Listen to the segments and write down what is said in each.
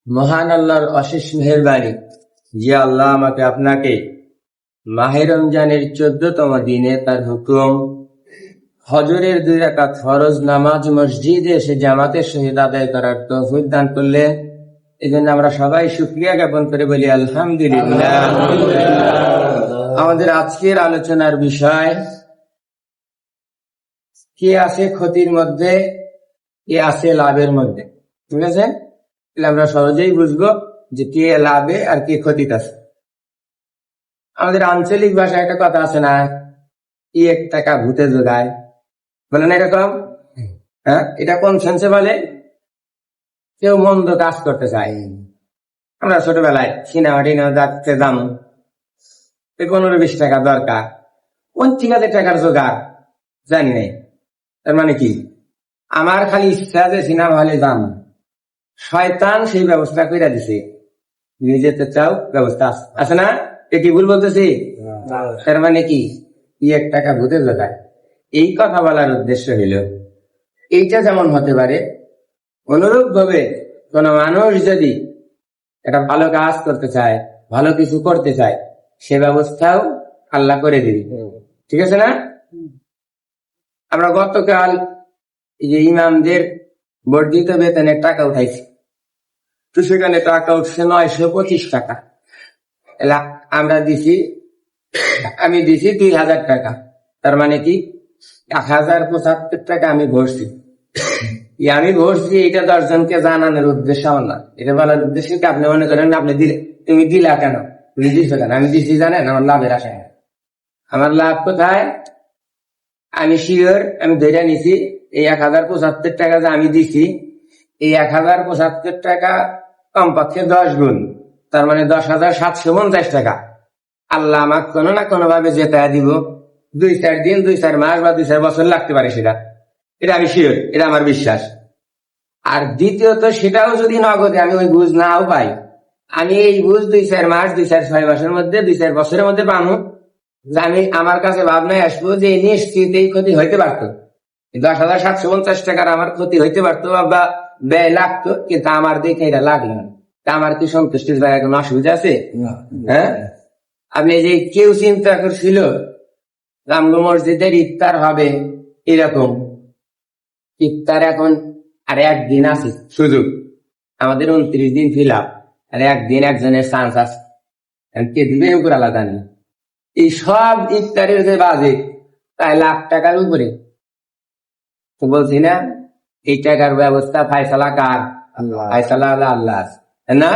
মহান আল্লাহর অশেষ মেহেরবানি যে আল্লাহ আমাকে আপনাকে মাহে রমজানের 14তম দিনে তার হুকুম হজরের 2 রাকাত ফরজ নামাজ মসজিদে এসে জামাতের সহিত আদায় করার তৌফিক দান করলে এজন্য আমরা সবাই শুকরিয়া জ্ঞাপন করে বলি আলহামদুলিল্লাহ। আমাদের আজকের আলোচনার বিষয় কে আছে ক্ষতির মধ্যে, কে আছে লাভের মধ্যে। ঠিক আছে, আমরা সহজেই বুঝবো যে কে লাভে আর কে ক্ষতিতে আছে। আমাদের আঞ্চলিক ভাষায় একটা কথা আছে না, 1 টাকা ভূতে জোগায়, বলে না এরকম? হ্যাঁ, এটা কোন সেন্সে বলে? কেউ মন্দ কাজ করতে চায়। আমরা ছোটবেলায় সিনেমা টিনেমা দেখতে দাম 15-20 টাকা দরকার, 25,000 টাকার জোগাড় জানি নাই। তার মানে কি, আমার খালি ইচ্ছা যে সিনেমা হলে দাম, শয়তান সেই ব্যবস্থা করে দিছে। তুমি যেতে চাও, ব্যবস্থা আছে না? এ কি ভুল বলতেছি? তার মানে কি 1 টাকা ভূতে জোগায়। এই কথা বলার উদ্দেশ্য হইল এইটা যেমন হতে পারে, অনুরূপ ভাবে কোন মানুষ যদি একটা ভালো কাজ করতে চায়, ভালো কিছু করতে চায়, সে ব্যবস্থাও আল্লাহ করে দিবি। ঠিক আছে না? আমরা গতকাল এই যে ইমামদের বর্ধিত বেতনের টাকা উঠাইছি, তো সেখানে টাকা উঠছে 925 টাকা। আমরা দিছি, আমি দিছি 2000 টাকা। তার মানে কি 1075 টাকা আমি ভরছি। আমি ভরছি, এটা 10 জনকে জানানোর উদ্দেশ্য আমার না, এটা বলার উদ্দেশ্য কি আপনি মনে করেন আপনি দিলে, তুমি দিলা কেন, তুমি দিছো কেন? আমি দিছি জানেন আমার লাভের আশায়। আমার লাভ কোথায়? আমি শিওর, আমি ধরে নিছি এই 1075 টাকা যে আমি দিছি, এই 1075 টাকা কমপক্ষে 10 গুণ, তার মানে 10,750 টাকা আল্লাহ আমাকে কোনো না কোনো ভাবে যেতে দিব। 2-4 দিন, 2-4 মাস বা 2-4 বছর লাগতে পারে, এটা আমি শিওর, এটা আমার বিশ্বাস। আর দ্বিতীয়ত, সেটাও যদি নগদে আমি ওই বুঝ নাও পাই, আমি এই বুঝ 2-4 মাস, 2-4-6 মাসের মধ্যে, 2-4 বছরের মধ্যে পাবো, যে আমি আমার কাছে ভাবনায় আসবো যে নিশ্চিত এই ক্ষতি হইতে পারতো, 10,750 টাকার আমার ক্ষতি হইতে পারতো বা ব্যয় লাগতো, কিন্তু আমার দেখে এটা লাগলো না। তা আমার কি সন্তুষ্টির জায়গায় কোনো অসুবিধা আছে? হ্যাঁ, আপনি যে কেউ চিন্তা করছিল রামগো মসজিদের ইফতার হবে এরকম, ইফতার এখন আর 1 দিন আছে সুযোগ, আমাদের 29 দিন ফিল আপ, আর 1 দিন একজনের চান্স আছে, কে দিবে উপর আলাদা নেই। এই সব ইফতারের যে বাজেট তাই লাখ টাকার উপরে, তো বলছি না এই টাকার ব্যবস্থা ফায়সালা কার? ফায়সালা আল্লাহ না।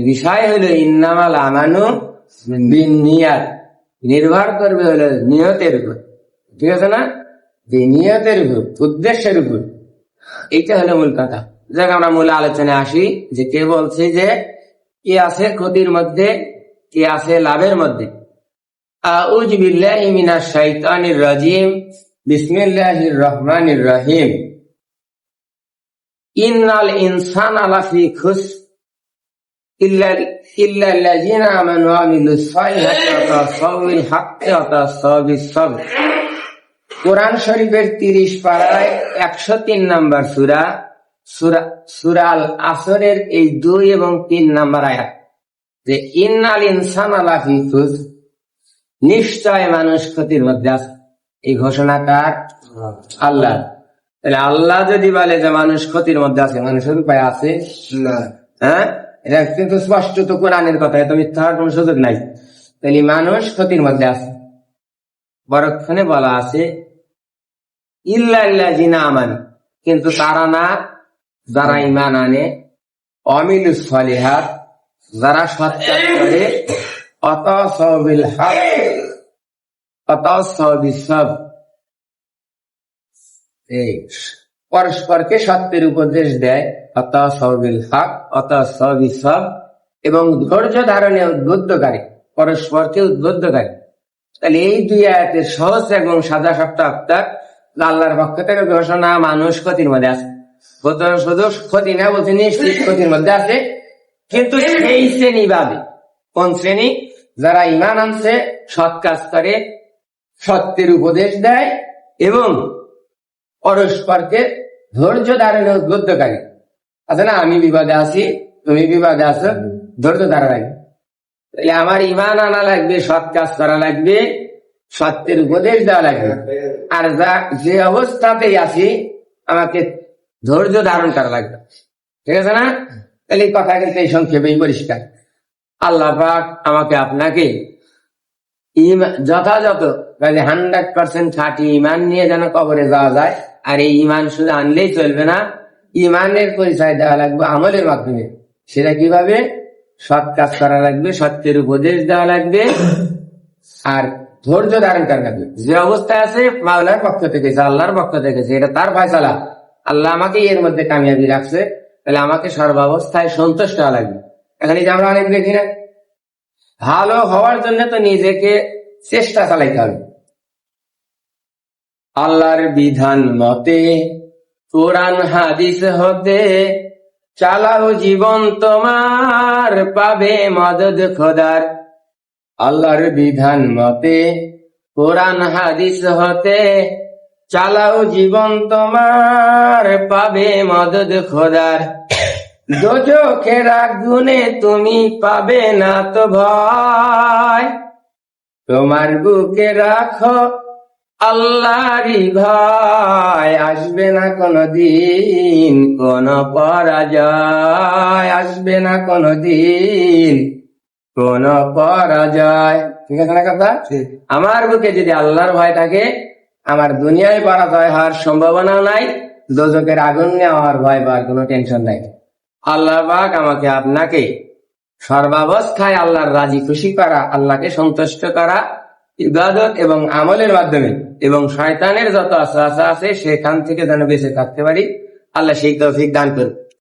বিষয় হলো ইন্নামাল আমানু বিন্নিয়াত, নির্ভর করবে হলো নিয়তের উপর। ঠিক আছে না? নিয়তের উপর, উদ্দেশ্যের উপর, এইটা হলো মূল কথা। যাক, আমরা মূল আলোচনায় আসি যে কে বলছে যে কে আছে ক্ষতির মধ্যে, কে আছে লাভের মধ্যে। আউযু বিল্লাহি মিনাশ শাইতানির রাজিম, বিসমিল্লাহির রহমানির রহিম। ইন্নাল ইনসানা লাফি খুসর ইল্লাল্লাযিনা আমানু ওয়া আমিলুস সালিহাতি ওয়া তাওয়াসাউ বিল হাক্কি ওয়া তাওয়াসাউ বিস সাবর। কোরআন শরীফের 30 পারায় 103 নম্বর সূরা আল আসরের এই 2 এবং 3 নম্বর আয়াত, যে ইন্নাল ইনসানা লাফি খুসর, নিশ্চয় মানুষ ক্ষতির মধ্যে আছে। এই ঘোষণাটা আল্লাহ। তাহলে আল্লাহ যদি বলে যে মানুষ ক্ষতির মধ্যে আছে, মানুষের উপায় আছে না? হ্যাঁ, এটা কিন্তু স্পষ্ট তো কোরআনের কথা, এত মিথ্যা হওয়ার কোনো সুযোগ নাই। তাহলে মানুষ ক্ষতির মধ্যে আছে। পরক্ষণে বলা আছে ইল্লাল্লাযিনা আমানু, কিন্তু তারা না যারা ঈমান আনে, আমিলুস সালিহাত, যারা সৎ কাজ করে, ওয়াতাসাউ বিল হক ওয়াতাসাউ বিস সাবর, পরস্পরকে সত্যের উপদেশ দেয়, ওয়াতাসাউ বিল হক ওয়াতাসাউ বিস সাবর, এবং ধৈর্য ধারণে উদ্বুদ্ধকারী, পরস্পরকে উদ্বুদ্ধকারী। তাহলে এই 2 আয়াতের সহজ এবং সাদা সপ্তাহ আল্লাহর পক্ষ থেকে ঘোষণা, মানুষ ক্ষতির মধ্যে আছে। শুধু ক্ষতি না বলছে, নিশ্চিত ক্ষতির মধ্যে আছে। কিন্তু সেই শ্রেণী বাদে, কোন শ্রেণী? যারা ঈমান আনছে, সৎ কাজ করে, সত্যের উপদেশ দেয় এবং পরস্পরকে ধৈর্য ধারণে উদ্বুদ্ধকারী। আছে না, আমি বিপদে আছি, তুমি বিবাদে আছো, ধৈর্য ধরা লাগবে। তাহলে আমার ইমান আনা লাগবে, সৎ কাজ করা লাগবে, সত্যের উপদেশ দেওয়া লাগবে, আর যে অবস্থাতেই আছি আমাকে ধৈর্য ধারণ করা লাগবে। ঠিক আছে না? তাহলে এই কথা কিন্তু এই সংক্ষেপেই পরিষ্কার। আল্লাহ পাক আমাকে আপনাকে যথাযথ 100% খাঁটি ইমান নিয়ে যেন কবরে যাওয়া যায়। আর এই ইমান শুধু আনলেই চলবে না, ইমানের পরিচয় দেওয়া লাগবে আমলের মাধ্যমে। সেটা কিভাবে? সৎ কাজ করা লাগবে, সত্যের উপদেশ দেওয়া লাগবে, আর ধৈর্য ধারণ করা লাগবে। যে অবস্থায় আছে মাওলার পক্ষ থেকে, আল্লাহর পক্ষ থেকে, এটা তার ফয়সালা। আল্লাহ আমাকে এর মধ্যে কামিয়াবি রাখছে, তাহলে আমাকে সর্বাবস্থায় সন্তুষ্ট হওয়া লাগবে। এখন এই যে আমরা অনেক দেখি না, ভালো হওয়ার জন্য তো নিজেকে চেষ্টা চালাইতে হবে। আল্লাহর বিধান মতে কোরআন হাদিস হতে চালাও জীবন তোমার, পাবে মদদ খোদার। আল্লাহর বিধান মতে কোরআন হাদিস হতে চালাও জীবন তোমার, পাবে মদদ খোদার। দোজখের আগুনে তুমি পাবে না তো ভয়, তোমার বুকে রাখো আল্লাহরই ভয়। আসবে না কোনদিন কোন পরাজয়, আসবে না কোনদিন কোন পরাজয়। ঠিক আছে না কথা? আমার বুকে যদি আল্লাহর ভয় থাকে, আমার দুনিয়ায় পরাজয় হওয়ার সম্ভাবনা নাই, দোজখের আগুন নিয়ে আমার ভয় পাওয়ার কোনো টেনশন নাই। আল্লাহ পাক আমাকে আপনাকে সর্বাবস্থায় আল্লাহর রাজি খুশি করা, আল্লাহকে সন্তুষ্ট করা ইবাদত এবং আমলের মাধ্যমে, এবং শয়তানের যত আশা আছে সেখান থেকে যেন বেঁচে থাকতে পারি, আল্লাহ সেই তৌফিক দান করুন।